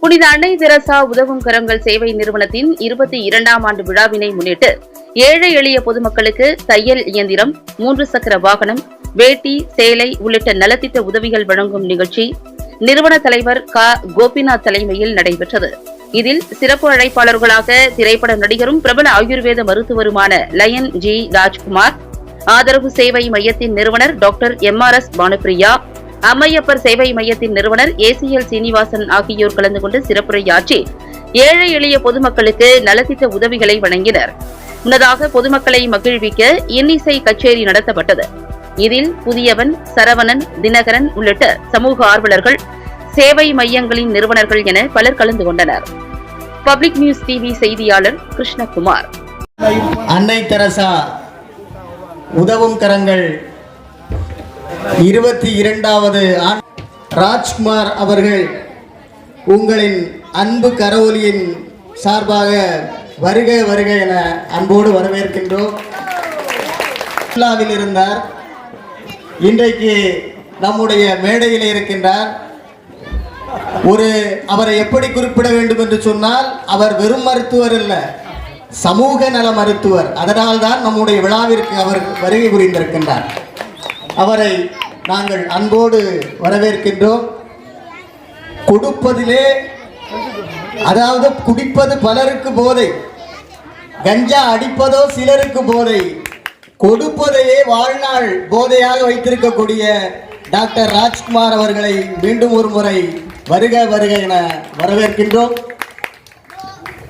புனித அன்னை தெரசா உதவும் கரங்கள் சேவை நிறுவனத்தின் 22ஆம் ஆண்டு விழாவினை முன்னிட்டு ஏழை எளிய பொதுமக்களுக்கு தையல் இயந்திரம், 3 சக்கர வாகனம், வேட்டி, சேலை உள்ளிட்ட நலத்திட்ட உதவிகள் வழங்கும் நிகழ்ச்சி நிறுவன தலைவர் கோபிநாத் தலைமையில் நடைபெற்றது. இதில் சிறப்பு அழைப்பாளர்களாக திரைப்பட நடிகரும் பிரபல ஆயுர்வேத மருத்துவருமான லயன் ஜி ராஜ்குமார், ஆதரவு சேவை மையத்தின் நிறுவனர் டாக்டர் MRS பானுப்பிரியா, அம்மையப்பர் சேவை மையத்தின் நிறுவனர் ACL சீனிவாசன் ஆகியோர் கலந்து கொண்டு சிறப்புரையாற்றி ஏழை எளிய பொதுமக்களுக்கு நலத்திட்ட உதவிகளை வழங்கினர். முன்னதாக பொதுமக்களை மகிழ்விக்க இன்னிசை கச்சேரி நடத்தப்பட்டது. இதில் புதியவன், சரவணன், தினகரன் உள்ளிட்ட சமூக ஆர்வலர்கள், சேவை மையங்களின் நிறுவனர்கள் என பலர் கலந்து கொண்டனர். பப்ளிக் நியூஸ் டிவி செய்தியாளர் கிருஷ்ணகுமார். அன்னை தெரசா உதவும் கரங்கள் 22வது ஆண்டு ராஜ்குமார் அவர்கள் உங்களின் அன்பு கரவொலியின் சார்பாக வருக வருக என அன்போடு வரவேற்கின்றோம். இருந்தார், இன்றைக்கு நம்முடைய மேடையில் இருக்கின்றார். அவரை எப்படி குறிப்பிட வேண்டும் என்று சொன்னால், அவர் வெறும் மருத்துவர் அல்ல, சமூக நல மருத்துவர். அதனால்தான் நம்முடைய விழாவிற்கு அவர் வருகை புரிந்திருக்கின்றார். அவரை நாங்கள் அன்போடு வரவேற்கின்றோம். கொடுப்பதிலே, அதாவது குடிப்பது பலருக்கு போதை, கஞ்சா அடிப்பதோ சிலருக்கு போதை, கொடுப்பதையே வாழ்நாள் போதையாக வைத்திருக்கக்கூடிய டாக்டர் ராஜ்குமார் அவர்களை மீண்டும் ஒரு முறை வருக வருக என வரவேற்கின்றோம்.